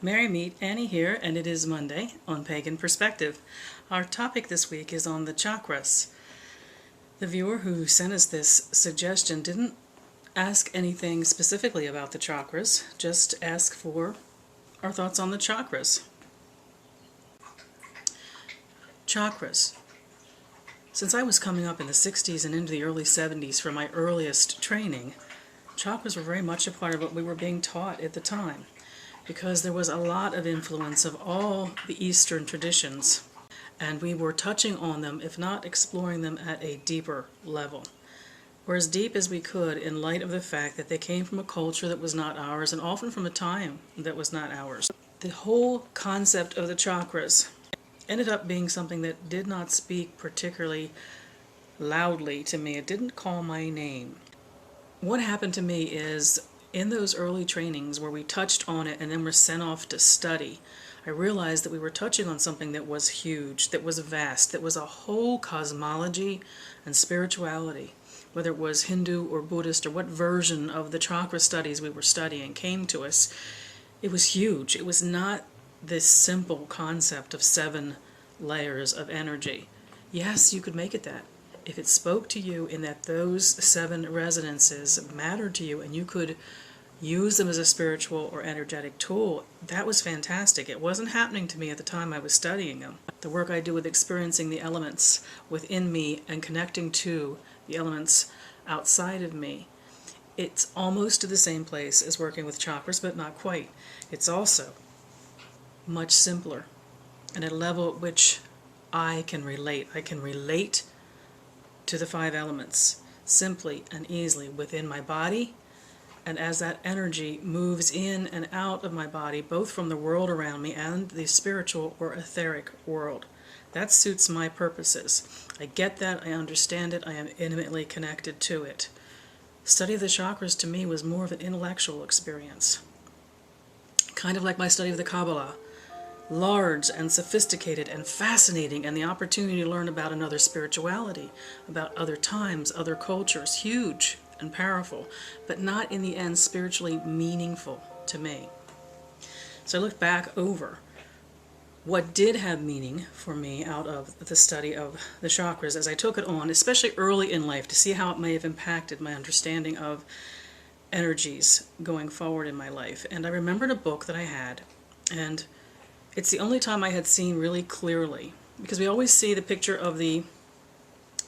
Merry meet Annie here, and it is Monday on Pagan Perspective. Our topic this week is on the chakras. The viewer who sent us this suggestion didn't ask anything specifically about the chakras, just ask for our thoughts on the chakras. Chakras. Since I was coming up in the 60s and into the early 70s for my earliest training, chakras were very much a part of what we were being taught at the time, because there was a lot of influence of all the Eastern traditions, and we were touching on them, if not exploring them at a deeper level. Or as deep as we could, in light of the fact that they came from a culture that was not ours, and often from a time that was not ours. The whole concept of the chakras ended up being something that did not speak particularly loudly to me. It didn't call my name. What happened to me is, in those early trainings where we touched on it and then were sent off to study, I realized that we were touching on something that was huge, that was vast, that was a whole cosmology and spirituality. Whether it was Hindu or Buddhist or what version of the chakra studies we were studying came to us, it was huge. It was not this simple concept of 7 layers of energy. Yes, you could make it that. If it spoke to you in that those 7 resonances mattered to you and you could use them as a spiritual or energetic tool, that was fantastic. It wasn't happening to me at the time I was studying them. The work I do with experiencing the elements within me and connecting to the elements outside of me, it's almost to the same place as working with chakras, but not quite. It's also much simpler and at a level at which I can relate. I can relate to the 5 elements simply and easily within my body, and as that energy moves in and out of my body, both from the world around me and the spiritual or etheric world. That suits my purposes. I get that, I understand it, I am intimately connected to it. Study of the chakras to me was more of an intellectual experience. Kind of like my study of the Kabbalah. Large and sophisticated and fascinating, and the opportunity to learn about another spirituality, about other times, other cultures, huge and powerful, but not in the end spiritually meaningful to me. So I look back over what did have meaning for me out of the study of the chakras as I took it on, especially early in life, to see how it may have impacted my understanding of energies going forward in my life. And I remembered a book that I had, and it's the only time I had seen really clearly, because we always see the picture of the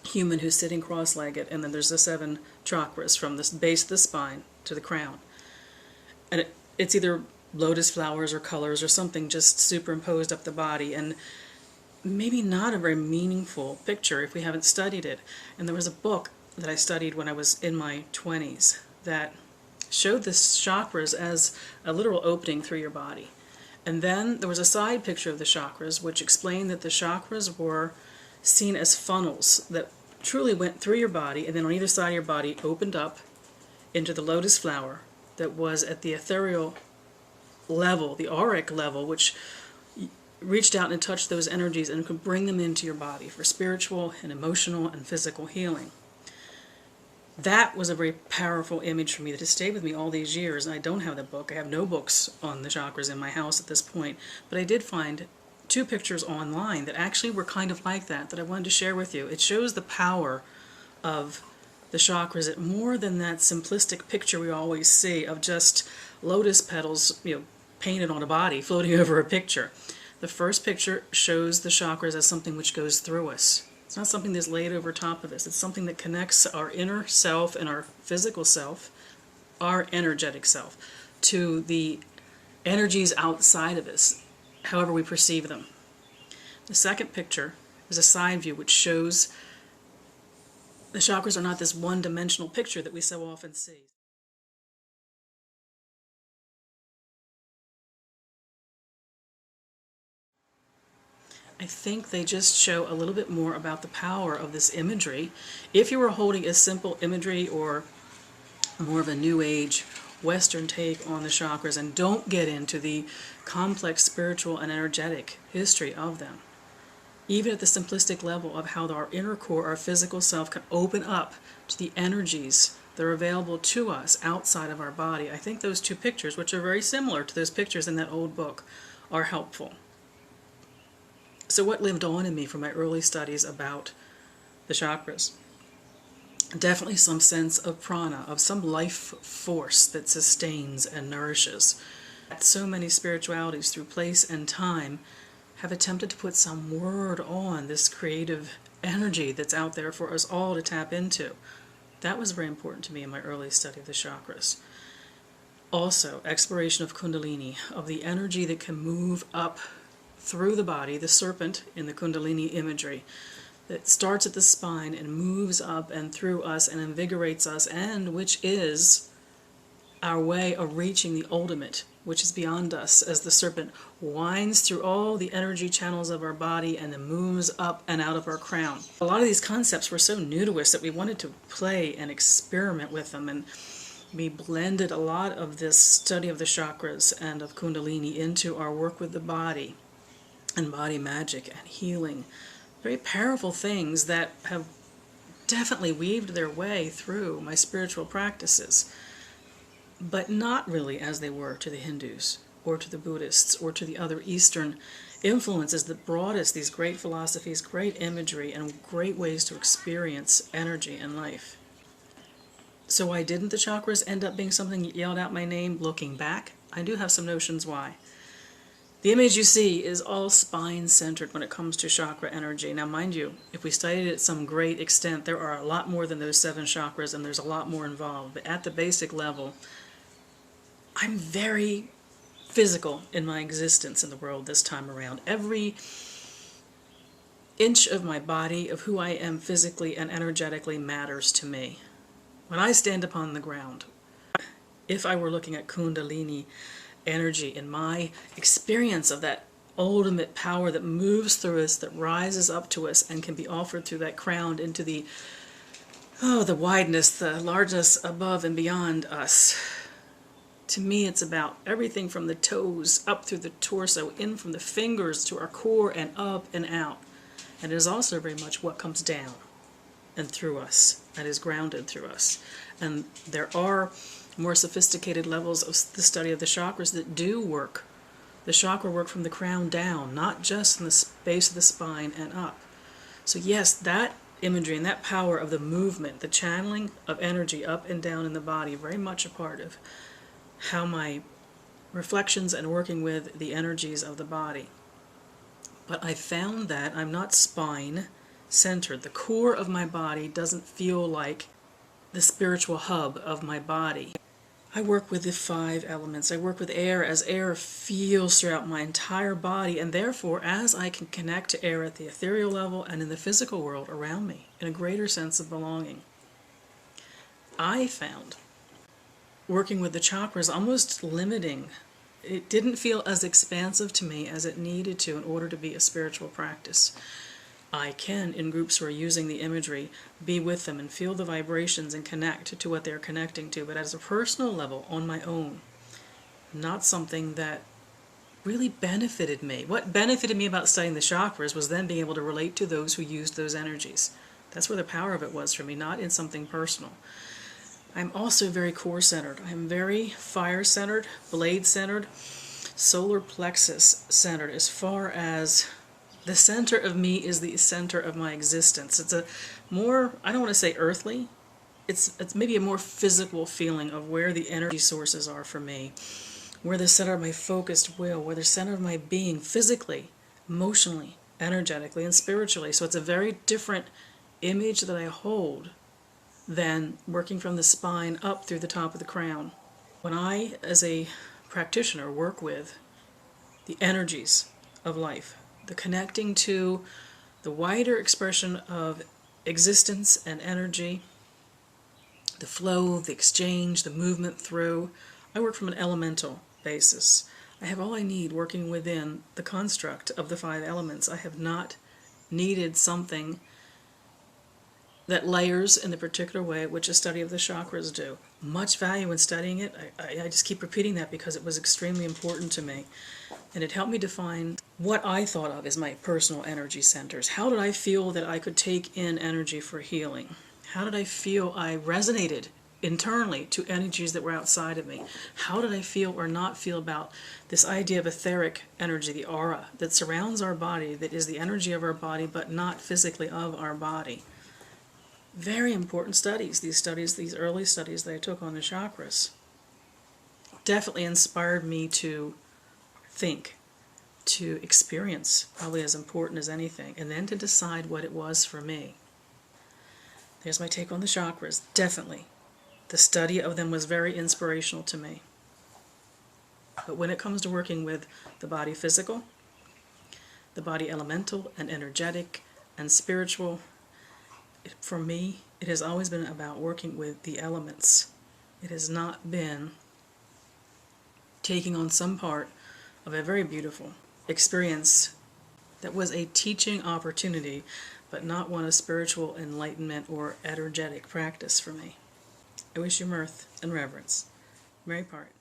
human who's sitting cross-legged, and then there's the 7 chakras from the base of the spine to the crown. And it's either lotus flowers or colors or something just superimposed up the body, and maybe not a very meaningful picture if we haven't studied it. And there was a book that I studied when I was in my 20s that showed the chakras as a literal opening through your body. And then there was a side picture of the chakras which explained that the chakras were seen as funnels that truly went through your body, and then on either side of your body opened up into the lotus flower that was at the ethereal level, the auric level, which reached out and touched those energies and could bring them into your body for spiritual and emotional and physical healing. That was a very powerful image for me that has stayed with me all these years. And I don't have that book. I have no books on the chakras in my house at this point. But I did find 2 pictures online that actually were kind of like that I wanted to share with you. It shows the power of the chakras, more than that simplistic picture we always see of just lotus petals, painted on a body, floating over a picture. The first picture shows the chakras as something which goes through us. It's not something that's laid over top of us. It's something that connects our inner self and our physical self, our energetic self, to the energies outside of us, however we perceive them. The second picture is a side view which shows the chakras are not this one-dimensional picture that we so often see. I think they just show a little bit more about the power of this imagery. If you were holding a simple imagery or more of a New Age Western take on the chakras and don't get into the complex spiritual and energetic history of them, even at the simplistic level of how our inner core, our physical self, can open up to the energies They're available to us outside of our body. I think those two pictures, which are very similar to those pictures in that old book, are helpful. So what lived on in me from my early studies about the chakras? Definitely some sense of prana, of some life force that sustains and nourishes. So many spiritualities through place and time have attempted to put some word on this creative energy that's out there for us all to tap into. That was very important to me in my early study of the chakras. Also, exploration of Kundalini, of the energy that can move up through the body, the serpent in the Kundalini imagery, that starts at the spine and moves up and through us and invigorates us, and which is our way of reaching the ultimate, which is beyond us, as the serpent winds through all the energy channels of our body and then moves up and out of our crown. A lot of these concepts were so new to us that we wanted to play and experiment with them, and we blended a lot of this study of the chakras and of Kundalini into our work with the body and body magic and healing. Very powerful things that have definitely weaved their way through my spiritual practices, but not really as they were to the Hindus or to the Buddhists or to the other Eastern influences that brought us these great philosophies, great imagery, and great ways to experience energy and life. So why didn't the chakras end up being something that yelled out my name looking back? I do have some notions why. The image you see is all spine-centered when it comes to chakra energy. Now, mind you, if we studied it at some great extent, there are a lot more than those 7 chakras, and there's a lot more involved. But at the basic level, I'm very physical in my existence in the world this time around. Every inch of my body, of who I am physically and energetically, matters to me. When I stand upon the ground, if I were looking at Kundalini energy in my experience of that ultimate power that moves through us, that rises up to us and can be offered through that crown into the wideness, the largeness above and beyond us. To me, it's about everything from the toes up through the torso, in from the fingers to our core and up and out. And it is also very much what comes down and through us and is grounded through us. And there are more sophisticated levels of the study of the chakras that do work. The chakra work from the crown down, not just in the base of the spine and up. So yes, that imagery and that power of the movement, the channeling of energy up and down in the body, very much a part of how my reflections and working with the energies of the body. But I found that I'm not spine-centered. The core of my body doesn't feel like the spiritual hub of my body. I work with the 5 elements. I work with air as air feels throughout my entire body, and therefore as I can connect to air at the ethereal level and in the physical world around me in a greater sense of belonging. I found working with the chakras almost limiting. It didn't feel as expansive to me as it needed to in order to be a spiritual practice. I can, in groups who are using the imagery, be with them and feel the vibrations and connect to what they're connecting to, but as a personal level, on my own, not something that really benefited me. What benefited me about studying the chakras was then being able to relate to those who used those energies. That's where the power of it was for me, not in something personal. I'm also very core-centered. I'm very fire-centered, blade-centered, solar plexus-centered, as far as the center of me is the center of my existence. It's a more, I don't want to say earthly, it's maybe a more physical feeling of where the energy sources are for me, where the center of my focused will, where the center of my being physically, emotionally, energetically, and spiritually. So it's a very different image that I hold than working from the spine up through the top of the crown. When I, as a practitioner, work with the energies of life, the connecting to the wider expression of existence and energy, the flow, the exchange, the movement through, I work from an elemental basis. I have all I need working within the construct of the 5 elements. I have not needed something that layers in the particular way which a study of the chakras do. Much value in studying it. I just keep repeating that because it was extremely important to me. And it helped me define what I thought of as my personal energy centers. How did I feel that I could take in energy for healing? How did I feel I resonated internally to energies that were outside of me. How did I feel or not feel about this idea of etheric energy, the aura that surrounds our body, that is the energy of our body, but not physically of our body? Very important studies, these early studies that I took on the chakras, definitely inspired me to think, to experience, probably as important as anything, and then to decide what it was for me. There's my take on the chakras. Definitely. The study of them was very inspirational to me. But when it comes to working with the body physical, the body elemental and energetic and spiritual, for me, it has always been about working with the elements. It has not been taking on some part of a very beautiful experience that was a teaching opportunity, but not one of spiritual enlightenment or energetic practice for me. I wish you mirth and reverence. Mary Part.